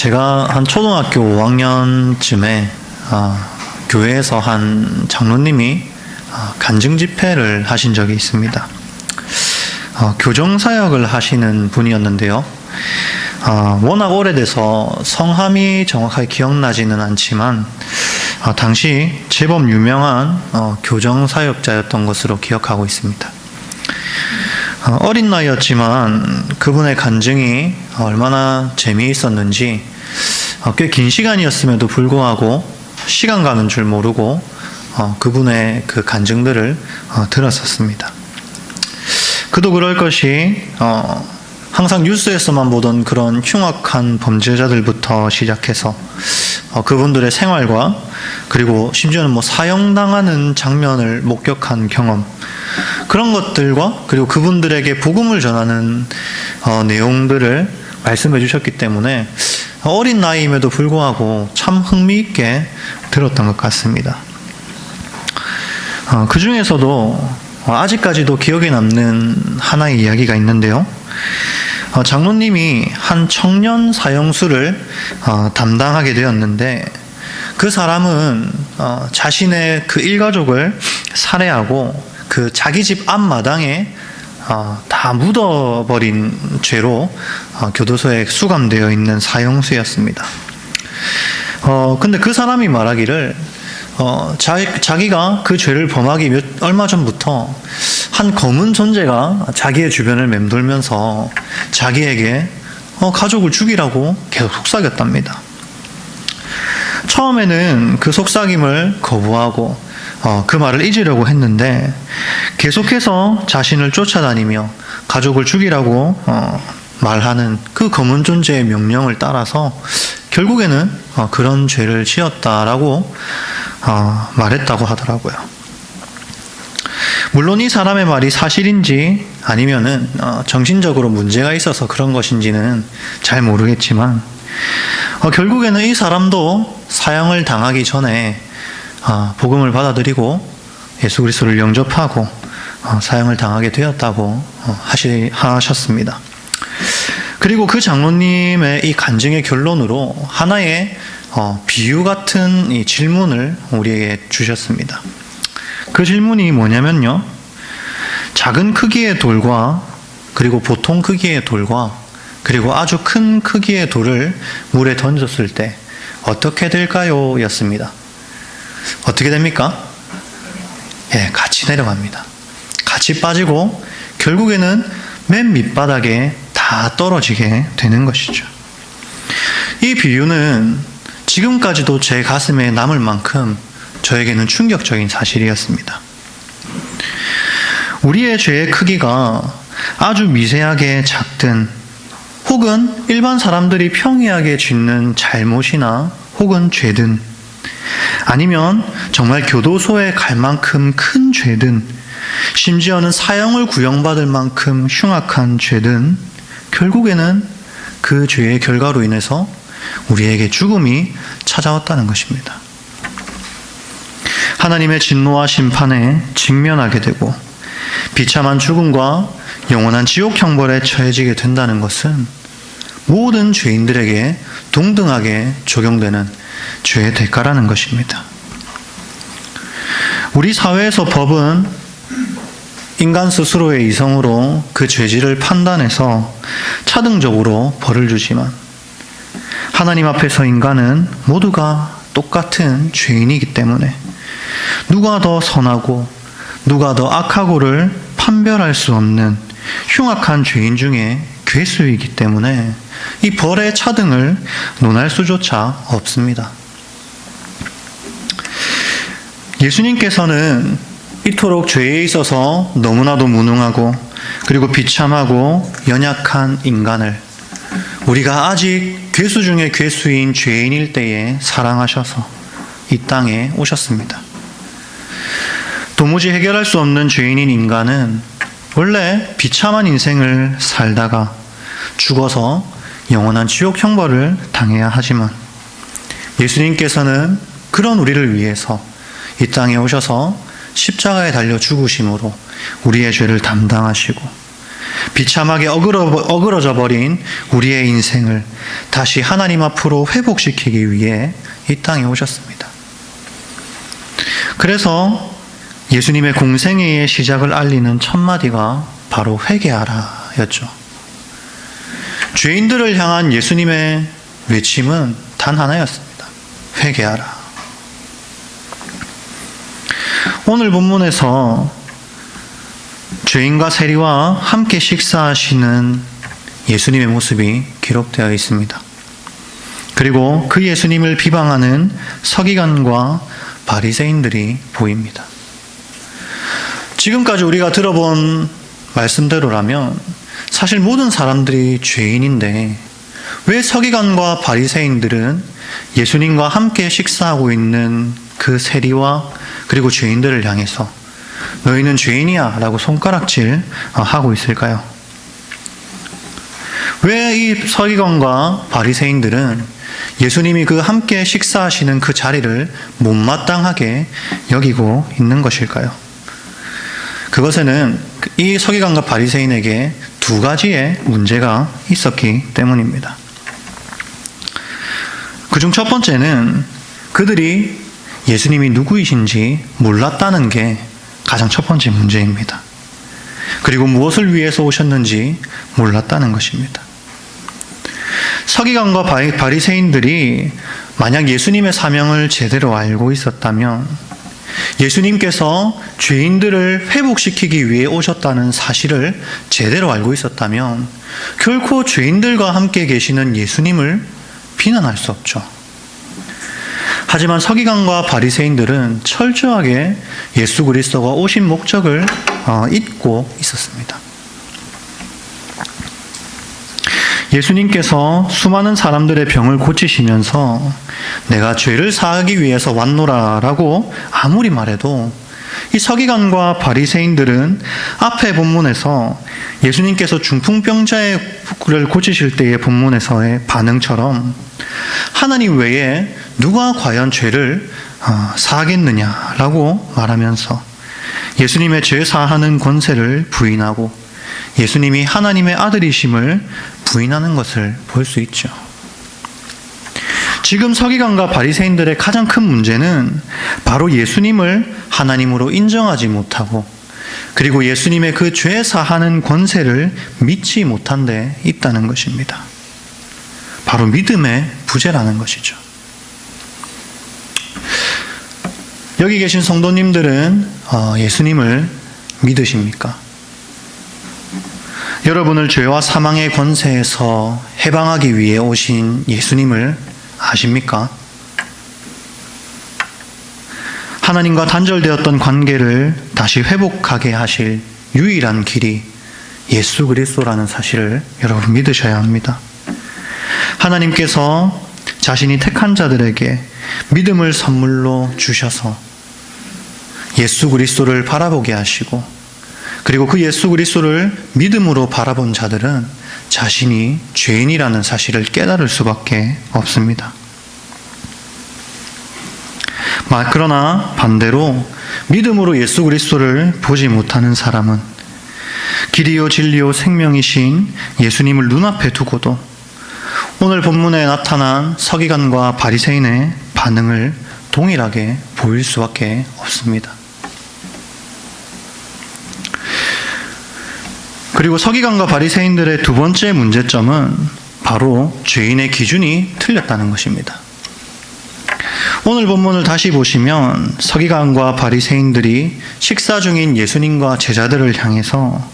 제가 한 초등학교 5학년쯤에 교회에서 한 장로님이 간증 집회를 하신 적이 있습니다. 교정사역을 하시는 분이었는데요. 워낙 오래돼서 성함이 정확하게 기억나지는 않지만 당시 제법 유명한 교정사역자였던 것으로 기억하고 있습니다. 어린 나이였지만 그분의 간증이 얼마나 재미있었는지 꽤 긴 시간이었음에도 불구하고 시간 가는 줄 모르고 그분의 그 간증들을 들었었습니다. 그도 그럴 것이 항상 뉴스에서만 보던 그런 흉악한 범죄자들부터 시작해서 그분들의 생활과 그리고 심지어는 사형당하는 장면을 목격한 경험, 그런 것들과 그리고 그분들에게 복음을 전하는 내용들을 말씀해 주셨기 때문에 어린 나이임에도 불구하고 참 흥미있게 들었던 것 같습니다. 그 중에서도 아직까지도 기억에 남는 하나의 이야기가 있는데요. 장로님이 한 청년 사형수를 담당하게 되었는데, 그 사람은 자신의 그 일가족을 살해하고 그 자기 집 앞마당에 다 묻어버린 죄로 교도소에 수감되어 있는 사형수였습니다. 근데 그 사람이 말하기를 자기가 그 죄를 범하기 얼마 전부터 한 검은 존재가 자기의 주변을 맴돌면서 자기에게 가족을 죽이라고 계속 속삭였답니다. 처음에는 그 속삭임을 거부하고 그 말을 잊으려고 했는데 계속해서 자신을 쫓아다니며 가족을 죽이라고 말하는 그 검은 존재의 명령을 따라서 결국에는 그런 죄를 지었다라고 말했다고 하더라고요. 물론 이 사람의 말이 사실인지 아니면은 정신적으로 문제가 있어서 그런 것인지는 잘 모르겠지만 결국에는 이 사람도 사형을 당하기 전에 복음을 받아들이고 예수 그리스도를 영접하고 사형을 당하게 되었다고 하셨습니다. 그리고 그 장로님의 이 간증의 결론으로 하나의 비유 같은 이 질문을 우리에게 주셨습니다. 그 질문이 뭐냐면요, 작은 크기의 돌과 그리고 보통 크기의 돌과 그리고 아주 큰 크기의 돌을 물에 던졌을 때 어떻게 될까요? 였습니다. 어떻게 됩니까? 같이 내려갑니다. 같이 빠지고 결국에는 맨 밑바닥에 다 떨어지게 되는 것이죠. 이 비유는 지금까지도 제 가슴에 남을 만큼 저에게는 충격적인 사실이었습니다. 우리의 죄의 크기가 아주 미세하게 작든 혹은 일반 사람들이 평이하게 짓는 잘못이나 혹은 죄든 아니면 정말 교도소에 갈 만큼 큰 죄든 심지어는 사형을 구형받을 만큼 흉악한 죄든 결국에는 그 죄의 결과로 인해서 우리에게 죽음이 찾아왔다는 것입니다. 하나님의 진노와 심판에 직면하게 되고 비참한 죽음과 영원한 지옥 형벌에 처해지게 된다는 것은 모든 죄인들에게 동등하게 적용되는 죄의 대가라는 것입니다. 우리 사회에서 법은 인간 스스로의 이성으로 그 죄질을 판단해서 차등적으로 벌을 주지만 하나님 앞에서 인간은 모두가 똑같은 죄인이기 때문에 누가 더 선하고 누가 더 악하고를 판별할 수 없는 흉악한 죄인 중에 괴수이기 때문에 이 벌의 차등을 논할 수조차 없습니다. 예수님께서는 이토록 죄에 있어서 너무나도 무능하고 그리고 비참하고 연약한 인간을 우리가 아직 괴수 중에 괴수인 죄인일 때에 사랑하셔서 이 땅에 오셨습니다. 도무지 해결할 수 없는 죄인인 인간은 원래 비참한 인생을 살다가 죽어서 영원한 지옥 형벌을 당해야 하지만 예수님께서는 그런 우리를 위해서 이 땅에 오셔서 십자가에 달려 죽으심으로 우리의 죄를 담당하시고 비참하게 어그러져 버린 우리의 인생을 다시 하나님 앞으로 회복시키기 위해 이 땅에 오셨습니다. 그래서 예수님의 공생애의 시작을 알리는 첫 마디가 바로 회개하라 였죠. 죄인들을 향한 예수님의 외침은 단 하나였습니다. 회개하라. 오늘 본문에서 죄인과 세리와 함께 식사하시는 예수님의 모습이 기록되어 있습니다. 그리고 그 예수님을 비방하는 서기관과 바리새인들이 보입니다. 지금까지 우리가 들어본 말씀대로라면 사실 모든 사람들이 죄인인데 왜 서기관과 바리새인들은 예수님과 함께 식사하고 있는 그 세리와 그리고 죄인들을 향해서 너희는 죄인이야 라고 손가락질 하고 있을까요? 왜 이 서기관과 바리새인들은 예수님이 그 함께 식사하시는 그 자리를 못마땅하게 여기고 있는 것일까요? 그것에는 이 서기관과 바리새인에게 두 가지의 문제가 있었기 때문입니다. 그중 첫 번째는 그들이 예수님이 누구이신지 몰랐다는 게 가장 첫 번째 문제입니다. 그리고 무엇을 위해서 오셨는지 몰랐다는 것입니다. 서기관과 바리새인들이 만약 예수님의 사명을 제대로 알고 있었다면 예수님께서 죄인들을 회복시키기 위해 오셨다는 사실을 제대로 알고 있었다면 결코 죄인들과 함께 계시는 예수님을 비난할 수 없죠. 하지만 서기관과 바리새인들은 철저하게 예수 그리스도가 오신 목적을 잊고 있었습니다. 예수님께서 수많은 사람들의 병을 고치시면서 내가 죄를 사하기 위해서 왔노라라고 아무리 말해도 이 서기관과 바리새인들은 앞에 본문에서 예수님께서 중풍병자를 고치실 때의 본문에서의 반응처럼 하나님 외에 누가 과연 죄를 사하겠느냐라고 말하면서 예수님의 죄 사하는 권세를 부인하고 예수님이 하나님의 아들이심을 부인하는 것을 볼 수 있죠. 지금 서기관과 바리새인들의 가장 큰 문제는 바로 예수님을 하나님으로 인정하지 못하고 그리고 예수님의 그 죄 사하는 권세를 믿지 못한 데 있다는 것입니다. 바로 믿음의 부재라는 것이죠. 여기 계신 성도님들은 예수님을 믿으십니까? 여러분을 죄와 사망의 권세에서 해방하기 위해 오신 예수님을 아십니까? 하나님과 단절되었던 관계를 다시 회복하게 하실 유일한 길이 예수 그리스도라는 사실을 여러분 믿으셔야 합니다. 하나님께서 자신이 택한 자들에게 믿음을 선물로 주셔서 예수 그리스도를 바라보게 하시고 그리고 그 예수 그리스도를 믿음으로 바라본 자들은 자신이 죄인이라는 사실을 깨달을 수밖에 없습니다. 그러나 반대로 믿음으로 예수 그리스도를 보지 못하는 사람은 길이요 진리요 생명이신 예수님을 눈앞에 두고도 오늘 본문에 나타난 서기관과 바리새인의 반응을 동일하게 보일 수밖에 없습니다. 그리고 서기관과 바리새인들의 두 번째 문제점은 바로 죄인의 기준이 틀렸다는 것입니다. 오늘 본문을 다시 보시면 서기관과 바리새인들이 식사 중인 예수님과 제자들을 향해서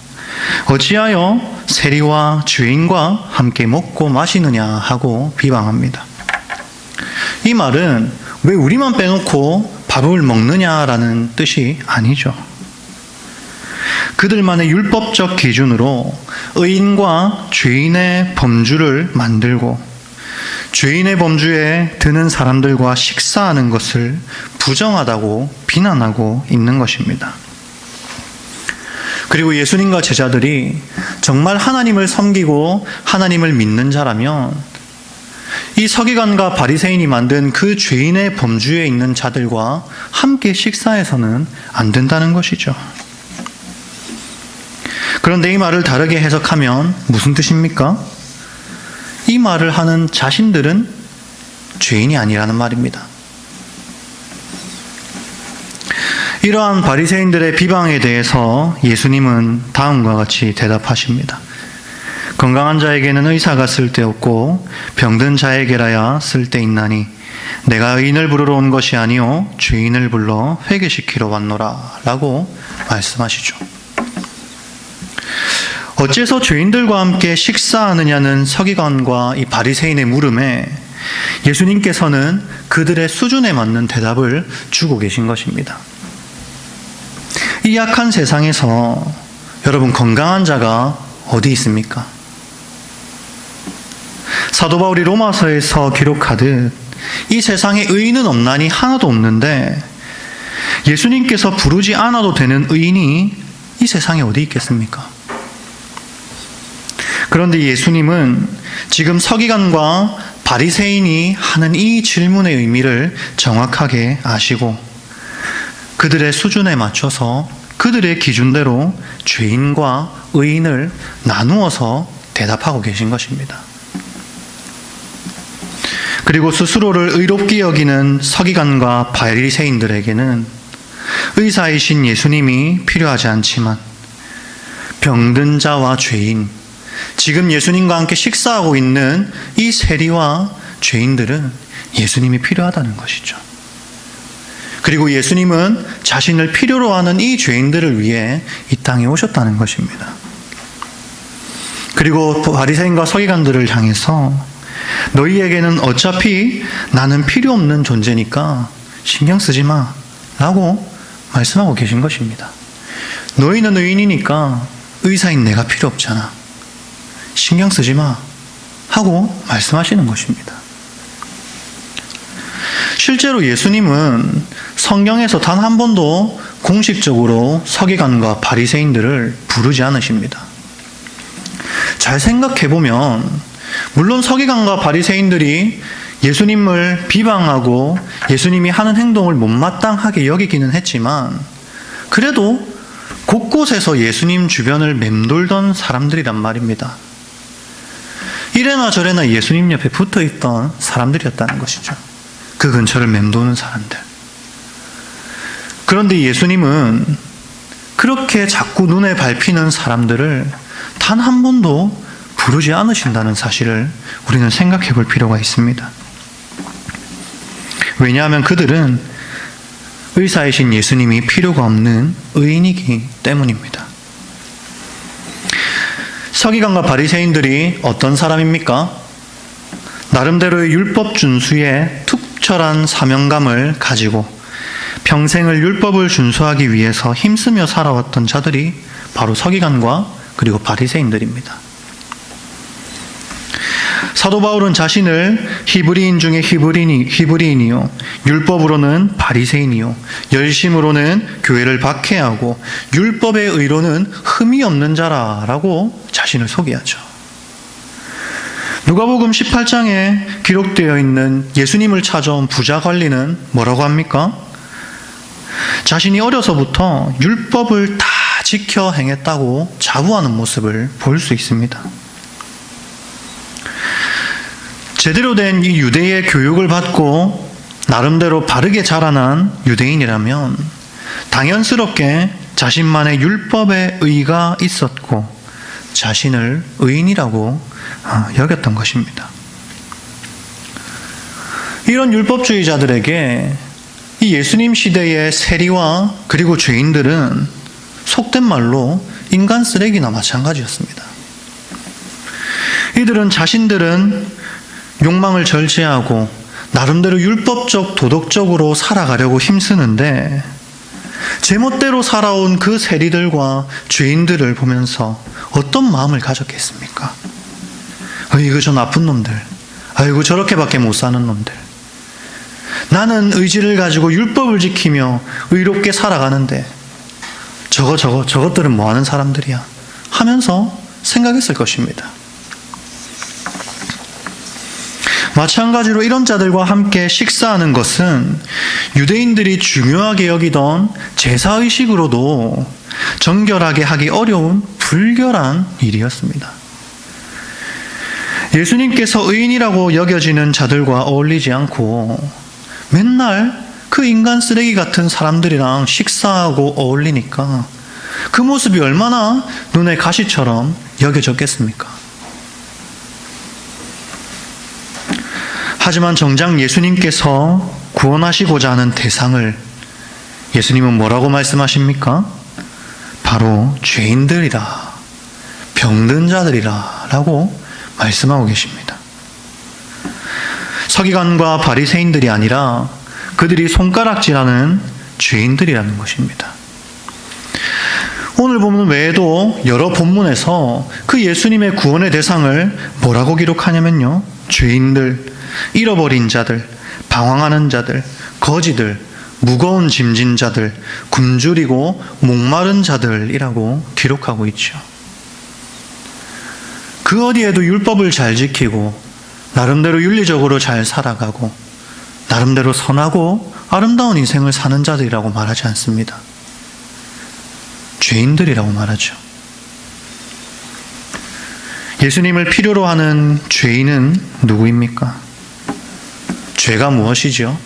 어찌하여 세리와 죄인과 함께 먹고 마시느냐 하고 비방합니다. 이 말은 왜 우리만 빼놓고 밥을 먹느냐라는 뜻이 아니죠. 그들만의 율법적 기준으로 의인과 죄인의 범주를 만들고 죄인의 범주에 드는 사람들과 식사하는 것을 부정하다고 비난하고 있는 것입니다. 그리고 예수님과 제자들이 정말 하나님을 섬기고 하나님을 믿는 자라면 이 서기관과 바리새인이 만든 그 죄인의 범주에 있는 자들과 함께 식사해서는 안 된다는 것이죠. 그런데 이 말을 다르게 해석하면 무슨 뜻입니까? 이 말을 하는 자신들은 죄인이 아니라는 말입니다. 이러한 바리새인들의 비방에 대해서 예수님은 다음과 같이 대답하십니다. 건강한 자에게는 의사가 쓸데없고 병든 자에게라야 쓸데있나니 내가 의인을 부르러 온 것이 아니요 죄인을 불러 회개시키러 왔노라 라고 말씀하시죠. 어째서 죄인들과 함께 식사하느냐는 서기관과 이 바리새인의 물음에 예수님께서는 그들의 수준에 맞는 대답을 주고 계신 것입니다. 이 약한 세상에서 여러분, 건강한 자가 어디 있습니까? 사도 바울이 로마서에서 기록하듯 이 세상에 의인은 없나니 하나도 없는데 예수님께서 부르지 않아도 되는 의인이 이 세상에 어디 있겠습니까? 그런데 예수님은 지금 서기관과 바리새인이 하는 이 질문의 의미를 정확하게 아시고 그들의 수준에 맞춰서 그들의 기준대로 죄인과 의인을 나누어서 대답하고 계신 것입니다. 그리고 스스로를 의롭게 여기는 서기관과 바리새인들에게는 의사이신 예수님이 필요하지 않지만 병든 자와 죄인, 지금 예수님과 함께 식사하고 있는 이 세리와 죄인들은 예수님이 필요하다는 것이죠. 그리고 예수님은 자신을 필요로 하는 이 죄인들을 위해 이 땅에 오셨다는 것입니다. 그리고 바리새인과 서기관들을 향해서 너희에게는 어차피 나는 필요 없는 존재니까 신경 쓰지 마 라고 말씀하고 계신 것입니다. 너희는 의인이니까 의사인 내가 필요 없잖아. 신경 쓰지 마 하고 말씀하시는 것입니다. 실제로 예수님은 성경에서 단 한 번도 공식적으로 서기관과 바리새인들을 부르지 않으십니다. 잘 생각해보면 물론 서기관과 바리새인들이 예수님을 비방하고 예수님이 하는 행동을 못마땅하게 여기기는 했지만 그래도 곳곳에서 예수님 주변을 맴돌던 사람들이란 말입니다. 이래나 저래나 예수님 옆에 붙어있던 사람들이었다는 것이죠. 그 근처를 맴도는 사람들. 그런데 예수님은 그렇게 자꾸 눈에 밟히는 사람들을 단 한 번도 부르지 않으신다는 사실을 우리는 생각해 볼 필요가 있습니다. 왜냐하면 그들은 의사이신 예수님이 필요가 없는 의인이기 때문입니다. 서기관과 바리새인들이 어떤 사람입니까? 나름대로의 율법 준수에 특별한 사명감을 가지고 평생을 율법을 준수하기 위해서 힘쓰며 살아왔던 자들이 바로 서기관과 그리고 바리새인들입니다. 사도 바울은 자신을 히브리인 중에 히브리인이요, 율법으로는 바리새인이요, 열심으로는 교회를 박해하고 율법의 의로는 흠이 없는 자라라고 자신을 소개하죠. 누가복음 18장에 기록되어 있는 예수님을 찾아온 부자 관리는 뭐라고 합니까? 자신이 어려서부터 율법을 다 지켜 행했다고 자부하는 모습을 볼 수 있습니다. 제대로 된 이 유대의 교육을 받고 나름대로 바르게 자라난 유대인이라면 당연스럽게 자신만의 율법의 의가 있었고 자신을 의인이라고 여겼던 것입니다. 이런 율법주의자들에게 이 예수님 시대의 세리와 그리고 죄인들은 속된 말로 인간 쓰레기나 마찬가지였습니다. 이들은 자신들은 욕망을 절제하고 나름대로 율법적, 도덕적으로 살아가려고 힘쓰는데 제멋대로 살아온 그 세리들과 죄인들을 보면서 어떤 마음을 가졌겠습니까? 이거 저 나쁜 놈들, 아이고 저렇게밖에 못 사는 놈들, 나는 의지를 가지고 율법을 지키며 의롭게 살아가는데 저것들은 뭐하는 사람들이야 하면서 생각했을 것입니다. 마찬가지로 이런 자들과 함께 식사하는 것은 유대인들이 중요하게 여기던 제사의식으로도 정결하게 하기 어려운 불결한 일이었습니다. 예수님께서 의인이라고 여겨지는 자들과 어울리지 않고 맨날 그 인간 쓰레기 같은 사람들이랑 식사하고 어울리니까 그 모습이 얼마나 눈에 가시처럼 여겨졌겠습니까? 하지만 정작 예수님께서 구원하시고자 하는 대상을 예수님은 뭐라고 말씀하십니까? 바로 죄인들이라, 병든 자들이라 라고 말씀하고 계십니다. 서기관과 바리새인들이 아니라 그들이 손가락질하는 죄인들이라는 것입니다. 오늘 본문 외에도 여러 본문에서 그 예수님의 구원의 대상을 뭐라고 기록하냐면요, 죄인들, 잃어버린 자들, 방황하는 자들, 거지들, 무거운 짐진 자들, 굶주리고 목마른 자들이라고 기록하고 있죠. 그 어디에도 율법을 잘 지키고 나름대로 윤리적으로 잘 살아가고 나름대로 선하고 아름다운 인생을 사는 자들이라고 말하지 않습니다. 죄인들이라고 말하죠. 예수님을 필요로 하는 죄인은 누구입니까? 죄가 무엇이죠?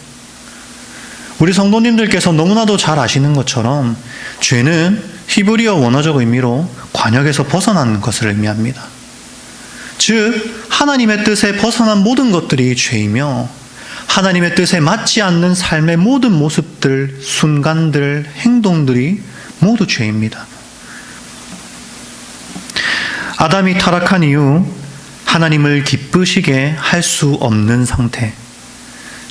우리 성도님들께서 너무나도 잘 아시는 것처럼 죄는 히브리어 원어적 의미로 관역에서 벗어나는 것을 의미합니다. 즉 하나님의 뜻에 벗어난 모든 것들이 죄이며 하나님의 뜻에 맞지 않는 삶의 모든 모습들, 순간들, 행동들이 모두 죄입니다. 아담이 타락한 이후 하나님을 기쁘시게 할 수 없는 상태,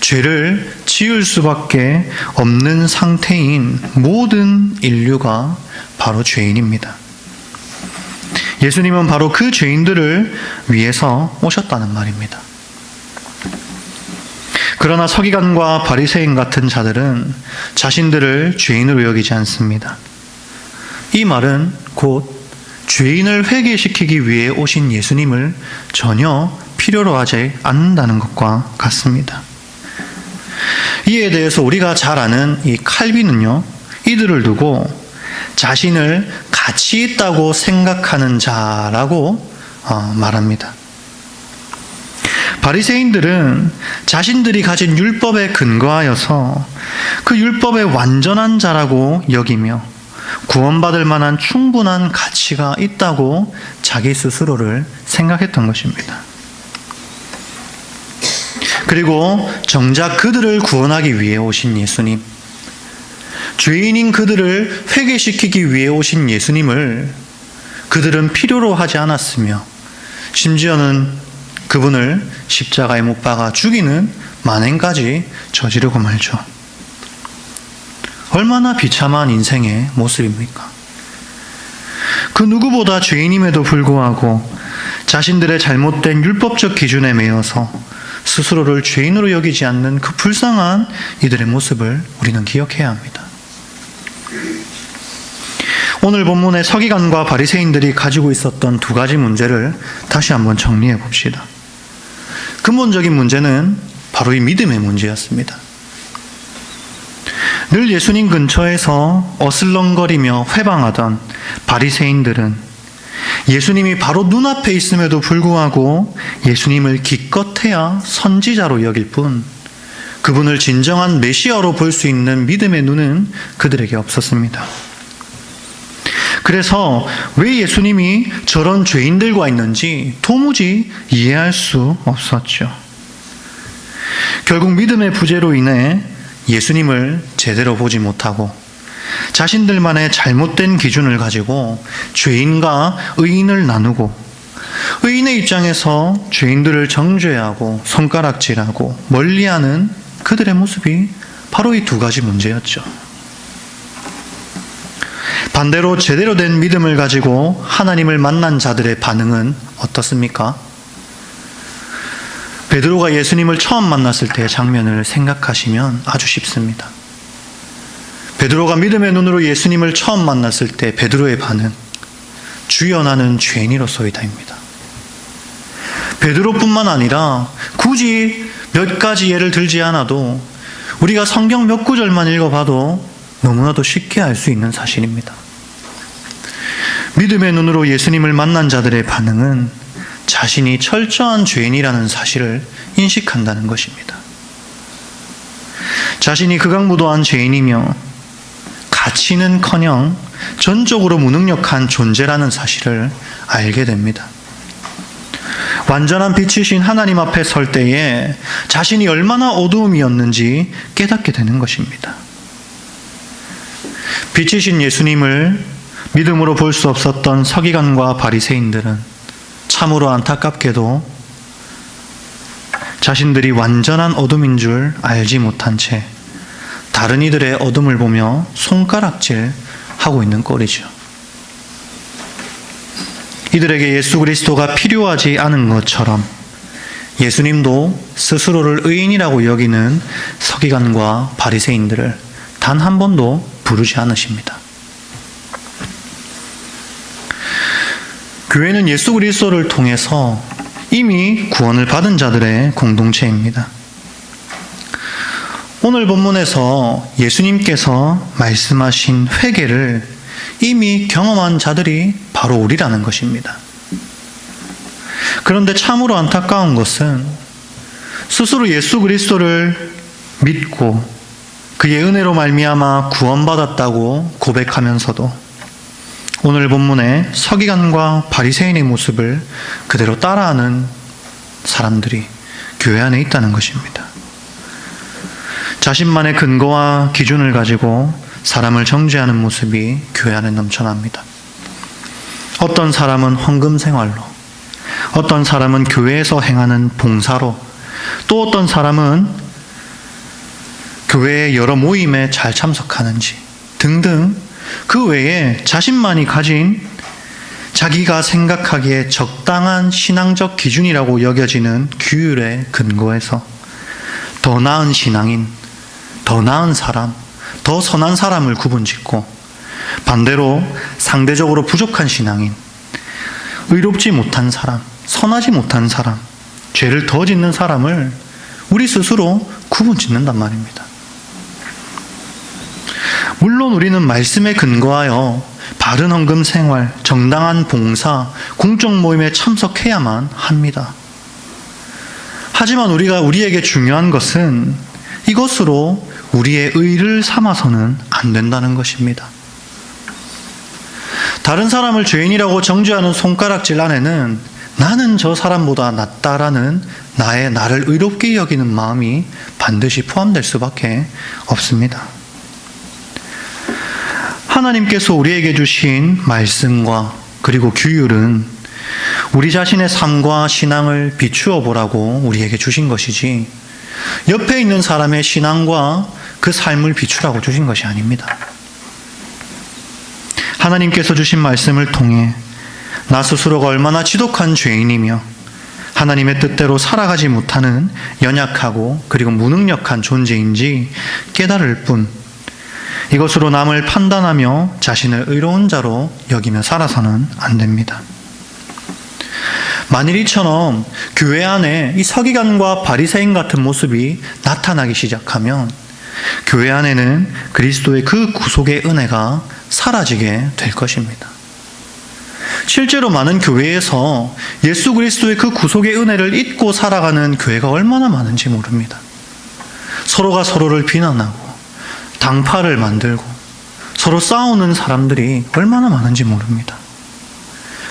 죄를 지을 수밖에 없는 상태인 모든 인류가 바로 죄인입니다. 예수님은 바로 그 죄인들을 위해서 오셨다는 말입니다. 그러나 서기관과 바리새인 같은 자들은 자신들을 죄인으로 여기지 않습니다. 이 말은 곧 죄인을 회개시키기 위해 오신 예수님을 전혀 필요로 하지 않는다는 것과 같습니다. 이에 대해서 우리가 잘 아는 이 칼빈은요, 이들을 두고 자신을 가치 있다고 생각하는 자라고 말합니다. 바리새인들은 자신들이 가진 율법에 근거하여서 그 율법의 완전한 자라고 여기며 구원받을 만한 충분한 가치가 있다고 자기 스스로를 생각했던 것입니다. 그리고 정작 그들을 구원하기 위해 오신 예수님, 죄인인 그들을 회개시키기 위해 오신 예수님을 그들은 필요로 하지 않았으며 심지어는 그분을 십자가에 못 박아 죽이는 만행까지 저지르고 말죠. 얼마나 비참한 인생의 모습입니까? 그 누구보다 죄인임에도 불구하고 자신들의 잘못된 율법적 기준에 매여서 스스로를 죄인으로 여기지 않는 그 불쌍한 이들의 모습을 우리는 기억해야 합니다. 오늘 본문의 서기관과 바리새인들이 가지고 있었던 두 가지 문제를 다시 한번 정리해 봅시다. 근본적인 문제는 바로 이 믿음의 문제였습니다. 늘 예수님 근처에서 어슬렁거리며 회방하던 바리새인들은 예수님이 바로 눈앞에 있음에도 불구하고 예수님을 기껏해야 선지자로 여길 뿐 그분을 진정한 메시아로 볼 수 있는 믿음의 눈은 그들에게 없었습니다. 그래서 왜 예수님이 저런 죄인들과 있는지 도무지 이해할 수 없었죠. 결국 믿음의 부재로 인해 예수님을 제대로 보지 못하고 자신들만의 잘못된 기준을 가지고 죄인과 의인을 나누고 의인의 입장에서 죄인들을 정죄하고 손가락질하고 멀리하는 그들의 모습이 바로 이 두 가지 문제였죠. 반대로 제대로 된 믿음을 가지고 하나님을 만난 자들의 반응은 어떻습니까? 베드로가 예수님을 처음 만났을 때의 장면을 생각하시면 아주 쉽습니다. 베드로가 믿음의 눈으로 예수님을 처음 만났을 때 베드로의 반응, 주여 나는 죄인이로소이다입니다. 베드로뿐만 아니라 굳이 몇 가지 예를 들지 않아도 우리가 성경 몇 구절만 읽어봐도 너무나도 쉽게 알 수 있는 사실입니다. 믿음의 눈으로 예수님을 만난 자들의 반응은 자신이 철저한 죄인이라는 사실을 인식한다는 것입니다. 자신이 극악무도한 죄인이며 가치는커녕 전적으로 무능력한 존재라는 사실을 알게 됩니다. 완전한 빛이신 하나님 앞에 설 때에 자신이 얼마나 어두움이었는지 깨닫게 되는 것입니다. 빛이신 예수님을 믿음으로 볼 수 없었던 서기관과 바리새인들은 참으로 안타깝게도 자신들이 완전한 어둠인 줄 알지 못한 채 다른 이들의 어둠을 보며 손가락질하고 있는 꼴이죠. 이들에게 예수 그리스도가 필요하지 않은 것처럼 예수님도 스스로를 의인이라고 여기는 서기관과 바리새인들을 단 한 번도 부르지 않으십니다. 교회는 예수 그리스도를 통해서 이미 구원을 받은 자들의 공동체입니다. 오늘 본문에서 예수님께서 말씀하신 회개를 이미 경험한 자들이 바로 우리라는 것입니다. 그런데 참으로 안타까운 것은 스스로 예수 그리스도를 믿고 그의 은혜로 말미암아 구원받았다고 고백하면서도 오늘 본문의 서기관과 바리새인의 모습을 그대로 따라하는 사람들이 교회 안에 있다는 것입니다. 자신만의 근거와 기준을 가지고 사람을 정죄하는 모습이 교회 안에 넘쳐납니다. 어떤 사람은 헌금 생활로, 어떤 사람은 교회에서 행하는 봉사로, 또 어떤 사람은 교회의 여러 모임에 잘 참석하는지 등등 그 외에 자신만이 가진 자기가 생각하기에 적당한 신앙적 기준이라고 여겨지는 규율에 근거해서 더 나은 신앙인, 더 나은 사람, 더 선한 사람을 구분짓고 반대로 상대적으로 부족한 신앙인, 의롭지 못한 사람, 선하지 못한 사람, 죄를 더 짓는 사람을 우리 스스로 구분짓는단 말입니다. 물론 우리는 말씀에 근거하여 바른 헌금 생활, 정당한 봉사, 공적 모임에 참석해야만 합니다. 하지만 우리에게 중요한 것은 이것으로 우리의 의를 삼아서는 안 된다는 것입니다. 다른 사람을 죄인이라고 정죄하는 손가락질 안에는 나는 저 사람보다 낫다라는 나를 의롭게 여기는 마음이 반드시 포함될 수밖에 없습니다. 하나님께서 우리에게 주신 말씀과 그리고 규율은 우리 자신의 삶과 신앙을 비추어 보라고 우리에게 주신 것이지 옆에 있는 사람의 신앙과 그 삶을 비추라고 주신 것이 아닙니다. 하나님께서 주신 말씀을 통해 나 스스로가 얼마나 지독한 죄인이며 하나님의 뜻대로 살아가지 못하는 연약하고 그리고 무능력한 존재인지 깨달을 뿐 이것으로 남을 판단하며 자신을 의로운 자로 여기며 살아서는 안 됩니다. 만일 이처럼 교회 안에 이 서기관과 바리새인 같은 모습이 나타나기 시작하면 교회 안에는 그리스도의 그 구속의 은혜가 사라지게 될 것입니다. 실제로 많은 교회에서 예수 그리스도의 그 구속의 은혜를 잊고 살아가는 교회가 얼마나 많은지 모릅니다. 서로가 서로를 비난하고 당파를 만들고 서로 싸우는 사람들이 얼마나 많은지 모릅니다.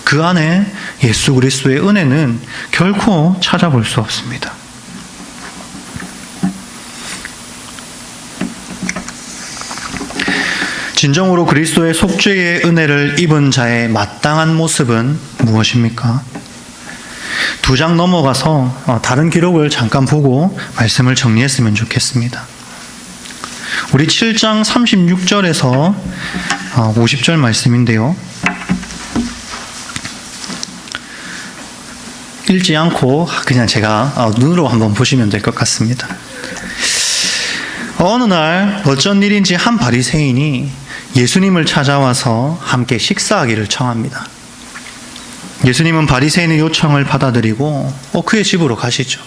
그 안에 예수 그리스도의 은혜는 결코 찾아볼 수 없습니다. 진정으로 그리스도의 속죄의 은혜를 입은 자의 마땅한 모습은 무엇입니까? 2장 넘어가서 다른 기록을 잠깐 보고 말씀을 정리했으면 좋겠습니다. 우리 7장 36절에서 50절 말씀인데요. 읽지 않고 그냥 제가 눈으로 한번 보시면 될 것 같습니다. 어느 날 어쩐 일인지 한 바리새인이 예수님을 찾아와서 함께 식사하기를 청합니다. 예수님은 바리새인의 요청을 받아들이고 그의 집으로 가시죠.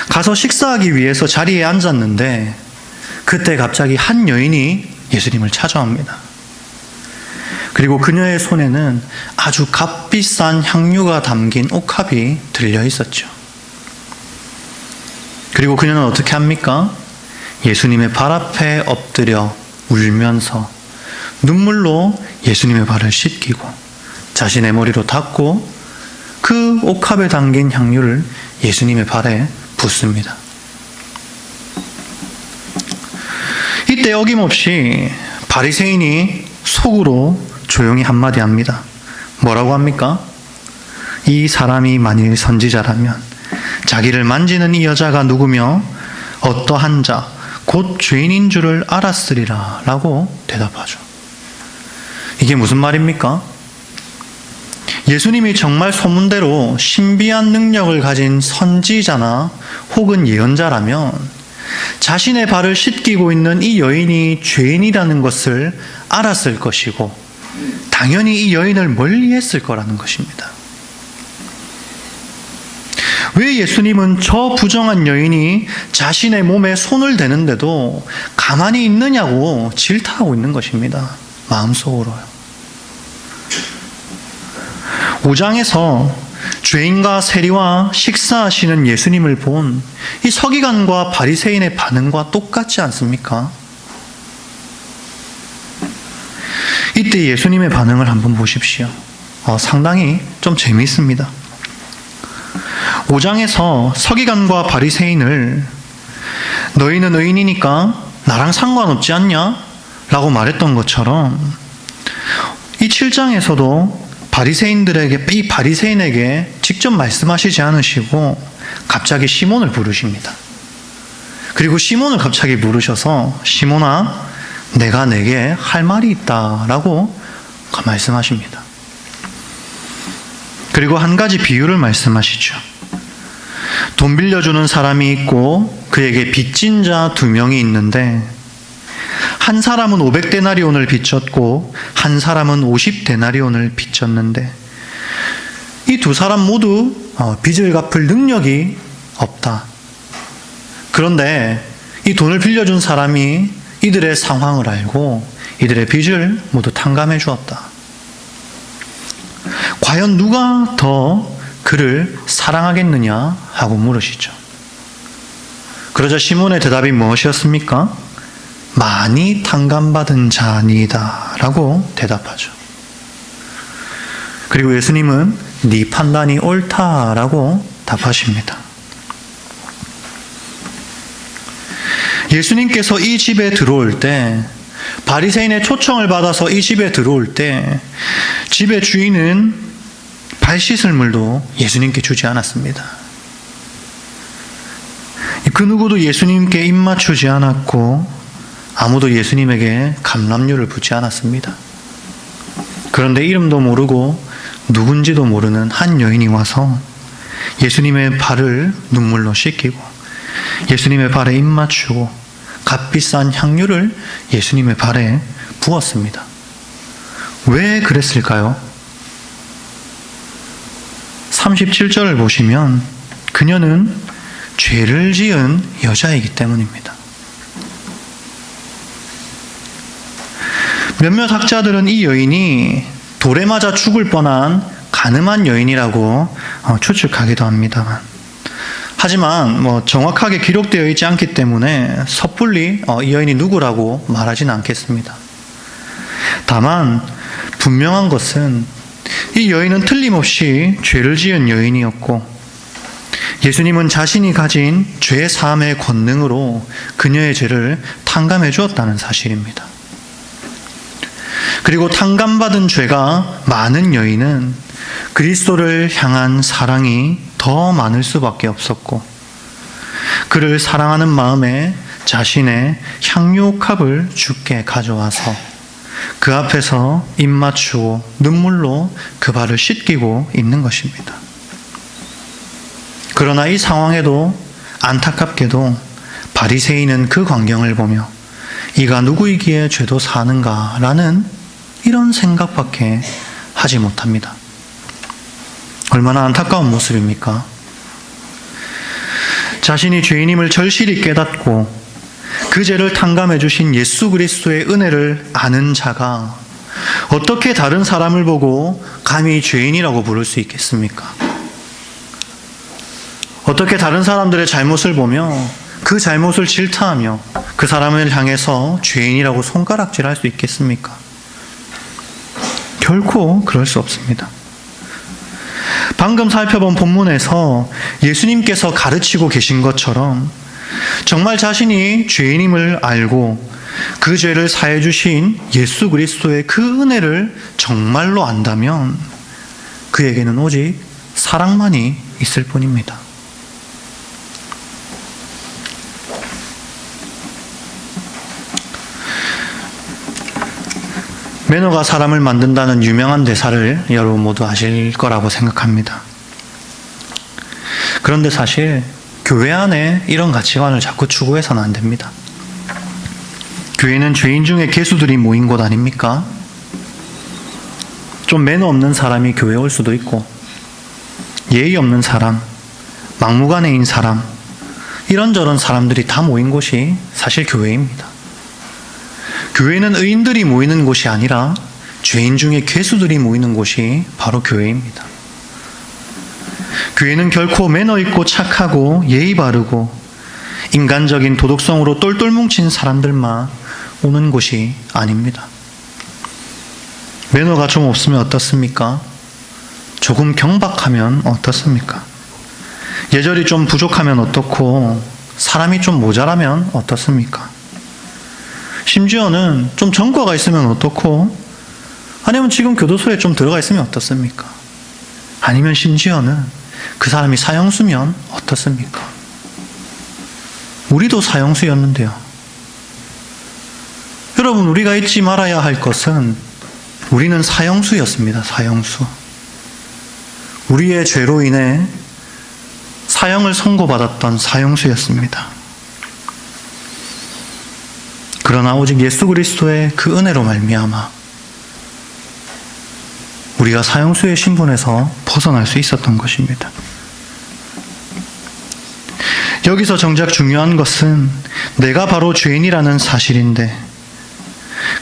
가서 식사하기 위해서 자리에 앉았는데 그때 갑자기 한 여인이 예수님을 찾아옵니다. 그리고 그녀의 손에는 아주 값비싼 향유가 담긴 옥합이 들려 있었죠. 그리고 그녀는 어떻게 합니까? 예수님의 발 앞에 엎드려 울면서 눈물로 예수님의 발을 씻기고 자신의 머리로 닦고 그 옥합에 담긴 향유를 예수님의 발에 붓습니다. 이때 어김없이 바리새인이 속으로 조용히 한마디 합니다. 뭐라고 합니까? 이 사람이 만일 선지자라면 자기를 만지는 이 여자가 누구며 어떠한 자, 곧 죄인인 줄을 알았으리라 라고 대답하죠. 이게 무슨 말입니까? 예수님이 정말 소문대로 신비한 능력을 가진 선지자나 혹은 예언자라면 자신의 발을 씻기고 있는 이 여인이 죄인이라는 것을 알았을 것이고 당연히 이 여인을 멀리했을 거라는 것입니다. 왜 예수님은 저 부정한 여인이 자신의 몸에 손을 대는데도 가만히 있느냐고 질타하고 있는 것입니다. 마음속으로요. 5장에서 죄인과 세리와 식사하시는 예수님을 본 이 서기관과 바리새인의 반응과 똑같지 않습니까? 이때 예수님의 반응을 한번 보십시오. 상당히 좀 재미있습니다. 5장에서 서기관과 바리새인을 너희는 의인이니까 나랑 상관없지 않냐? 라고 말했던 것처럼 이 7장에서도 이 바리새인에게 직접 말씀하시지 않으시고 갑자기 시몬을 부르십니다. 그리고 시몬을 갑자기 부르셔서 시몬아, 내가 내게 할 말이 있다라고 말씀하십니다. 그리고 한 가지 비유를 말씀하시죠. 돈 빌려주는 사람이 있고 그에게 빚진 자 2명이 있는데 한 사람은 500데나리온을 빚졌고 한 사람은 50데나리온을 빚졌는데 이 두 사람 모두 빚을 갚을 능력이 없다. 그런데 이 돈을 빌려준 사람이 이들의 상황을 알고 이들의 빚을 모두 탕감해 주었다. 과연 누가 더 그를 사랑하겠느냐 하고 물으시죠. 그러자 시몬의 대답이 무엇이었습니까? 많이 탕감받은 자니이다 라고 대답하죠. 그리고 예수님은 네 판단이 옳다라고 답하십니다. 예수님께서 이 집에 들어올 때, 바리새인의 초청을 받아서 이 집에 들어올 때 집의 주인은 발 씻을 물도 예수님께 주지 않았습니다. 그 누구도 예수님께 입 맞추지 않았고 아무도 예수님에게 감람유를 붓지 않았습니다. 그런데 이름도 모르고 누군지도 모르는 한 여인이 와서 예수님의 발을 눈물로 씻기고 예수님의 발에 입 맞추고 값비싼 향유를 예수님의 발에 부었습니다. 왜 그랬을까요? 37절을 보시면 그녀는 죄를 지은 여자이기 때문입니다. 몇몇 학자들은 이 여인이 돌에 맞아 죽을 뻔한 간음한 여인이라고 추측하기도 합니다만, 하지만 정확하게 기록되어 있지 않기 때문에 섣불리 이 여인이 누구라고 말하지는 않겠습니다. 다만 분명한 것은 이 여인은 틀림없이 죄를 지은 여인이었고 예수님은 자신이 가진 죄 사함의 권능으로 그녀의 죄를 탕감해 주었다는 사실입니다. 그리고 탕감받은 죄가 많은 여인은 그리스도를 향한 사랑이 더 많을 수밖에 없었고 그를 사랑하는 마음에 자신의 향유옥합을 주께 가져와서 그 앞에서 입 맞추고 눈물로 그 발을 씻기고 있는 것입니다. 그러나 이 상황에도 안타깝게도 바리새인은 그 광경을 보며 이가 누구이기에 죄도 사는가라는 이런 생각밖에 하지 못합니다. 얼마나 안타까운 모습입니까? 자신이 죄인임을 절실히 깨닫고 그 죄를 탕감해 주신 예수 그리스도의 은혜를 아는 자가 어떻게 다른 사람을 보고 감히 죄인이라고 부를 수 있겠습니까? 어떻게 다른 사람들의 잘못을 보며 그 잘못을 질타하며 그 사람을 향해서 죄인이라고 손가락질할 수 있겠습니까? 결코 그럴 수 없습니다. 방금 살펴본 본문에서 예수님께서 가르치고 계신 것처럼 정말 자신이 죄인임을 알고 그 죄를 사해 주신 예수 그리스도의 그 은혜를 정말로 안다면 그에게는 오직 사랑만이 있을 뿐입니다. 매너가 사람을 만든다는 유명한 대사를 여러분 모두 아실 거라고 생각합니다. 그런데 사실 교회 안에 이런 가치관을 자꾸 추구해서는 안 됩니다. 교회는 죄인 중에 괴수들이 모인 곳 아닙니까? 좀 매너 없는 사람이 교회에 올 수도 있고 예의 없는 사람, 막무가내인 사람, 이런저런 사람들이 다 모인 곳이 사실 교회입니다. 교회는 의인들이 모이는 곳이 아니라 죄인 중에 괴수들이 모이는 곳이 바로 교회입니다. 교회는 결코 매너 있고 착하고 예의 바르고 인간적인 도덕성으로 똘똘 뭉친 사람들만 오는 곳이 아닙니다. 매너가 좀 없으면 어떻습니까? 조금 경박하면 어떻습니까? 예절이 좀 부족하면 어떻고 사람이 좀 모자라면 어떻습니까? 심지어는 좀 전과가 있으면 어떻고 아니면 지금 교도소에 좀 들어가 있으면 어떻습니까? 아니면 심지어는 그 사람이 사형수면 어떻습니까? 우리도 사형수였는데요. 여러분, 우리가 잊지 말아야 할 것은 우리는 사형수였습니다. 사형수. 우리의 죄로 인해 사형을 선고받았던 사형수였습니다. 그러나 오직 예수 그리스도의 그 은혜로 말미암아 우리가 사형수의 신분에서 벗어날 수 있었던 것입니다. 여기서 정작 중요한 것은 내가 바로 죄인이라는 사실인데,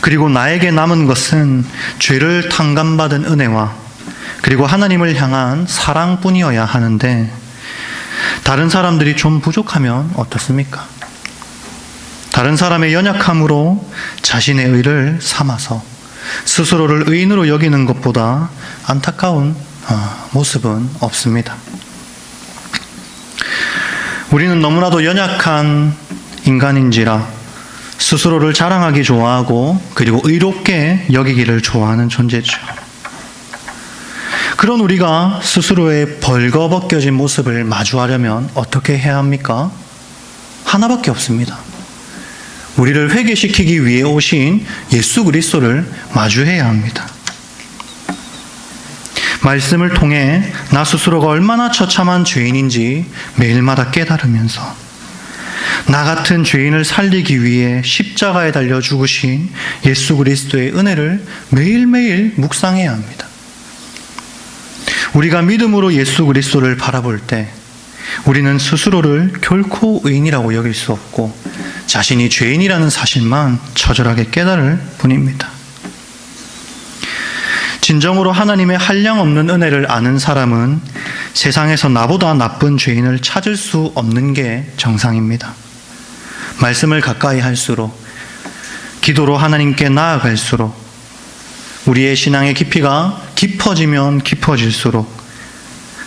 그리고 나에게 남은 것은 죄를 탕감받은 은혜와 그리고 하나님을 향한 사랑뿐이어야 하는데, 다른 사람들이 좀 부족하면 어떻습니까? 다른 사람의 연약함으로 자신의 의를 삼아서 스스로를 의인으로 여기는 것보다 안타까운 모습은 없습니다. 우리는 너무나도 연약한 인간인지라 스스로를 자랑하기 좋아하고 그리고 의롭게 여기기를 좋아하는 존재죠. 그런 우리가 스스로의 벌거벗겨진 모습을 마주하려면 어떻게 해야 합니까? 하나밖에 없습니다. 우리를 회개시키기 위해 오신 예수 그리스도를 마주해야 합니다. 말씀을 통해 나 스스로가 얼마나 처참한 죄인인지 매일마다 깨달으면서 나 같은 죄인을 살리기 위해 십자가에 달려 죽으신 예수 그리스도의 은혜를 매일매일 묵상해야 합니다. 우리가 믿음으로 예수 그리스도를 바라볼 때 우리는 스스로를 결코 의인이라고 여길 수 없고 자신이 죄인이라는 사실만 처절하게 깨달을 뿐입니다. 진정으로 하나님의 한량없는 은혜를 아는 사람은 세상에서 나보다 나쁜 죄인을 찾을 수 없는 게 정상입니다. 말씀을 가까이 할수록, 기도로 하나님께 나아갈수록 우리의 신앙의 깊이가 깊어지면 깊어질수록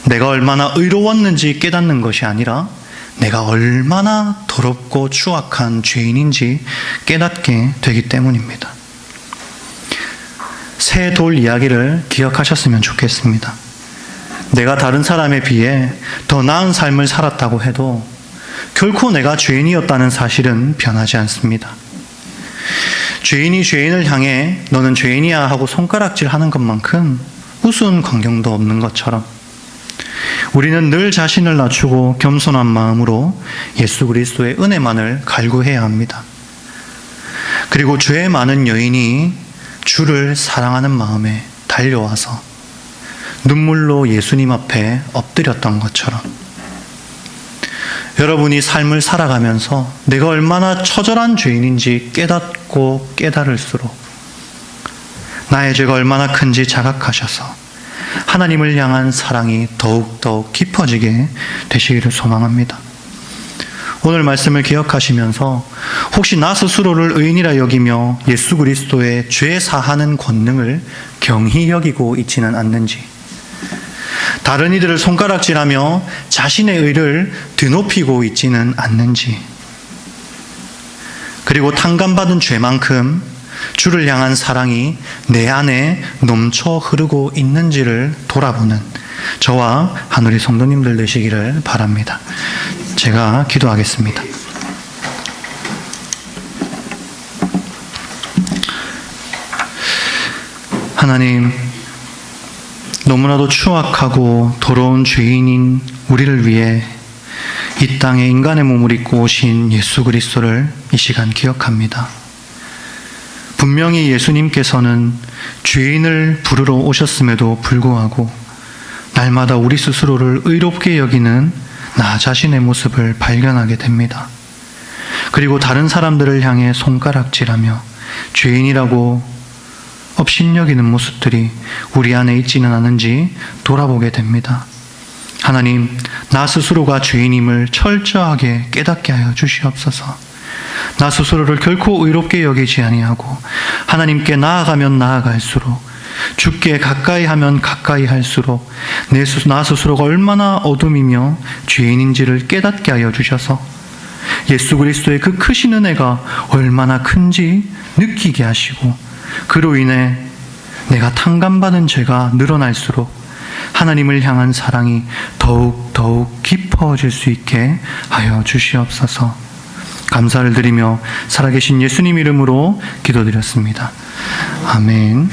내가 얼마나 의로웠는지 깨닫는 것이 아니라 내가 얼마나 더럽고 추악한 죄인인지 깨닫게 되기 때문입니다. 새 돌 이야기를 기억하셨으면 좋겠습니다. 내가 다른 사람에 비해 더 나은 삶을 살았다고 해도 결코 내가 죄인이었다는 사실은 변하지 않습니다. 죄인이 죄인을 향해 너는 죄인이야 하고 손가락질하는 것만큼 우스운 광경도 없는 것처럼 우리는 늘 자신을 낮추고 겸손한 마음으로 예수 그리스도의 은혜만을 갈구해야 합니다. 그리고 죄 많은 여인이 주를 사랑하는 마음에 달려와서 눈물로 예수님 앞에 엎드렸던 것처럼 여러분이 삶을 살아가면서 내가 얼마나 처절한 죄인인지 깨닫고 깨달을수록 나의 죄가 얼마나 큰지 자각하셔서 하나님을 향한 사랑이 더욱더 깊어지게 되시기를 소망합니다. 오늘 말씀을 기억하시면서 혹시 나 스스로를 의인이라 여기며 예수 그리스도의 죄 사하는 권능을 경히 여기고 있지는 않는지, 다른 이들을 손가락질하며 자신의 의를 드높이고 있지는 않는지, 그리고 탕감받은 죄만큼 주를 향한 사랑이 내 안에 넘쳐 흐르고 있는지를 돌아보는 저와 하늘의 성도님들 되시기를 바랍니다. 제가 기도하겠습니다. 하나님, 너무나도 추악하고 더러운 죄인인 우리를 위해 이 땅에 인간의 몸을 입고 오신 예수 그리스도를 이 시간 기억합니다. 분명히 예수님께서는 죄인을 부르러 오셨음에도 불구하고 날마다 우리 스스로를 의롭게 여기는 나 자신의 모습을 발견하게 됩니다. 그리고 다른 사람들을 향해 손가락질하며 죄인이라고 업신여기는 모습들이 우리 안에 있지는 않은지 돌아보게 됩니다. 하나님, 나 스스로가 죄인임을 철저하게 깨닫게 하여 주시옵소서. 나 스스로를 결코 의롭게 여기지 아니하고 하나님께 나아가면 나아갈수록, 주께 가까이 하면 가까이 할수록 나 스스로가 얼마나 어둠이며 죄인인지를 깨닫게 하여 주셔서 예수 그리스도의 그 크신 은혜가 얼마나 큰지 느끼게 하시고, 그로 인해 내가 탕감받은 죄가 늘어날수록 하나님을 향한 사랑이 더욱 깊어질 수 있게 하여 주시옵소서. 감사를 드리며 살아계신 예수님 이름으로 기도드렸습니다. 아멘.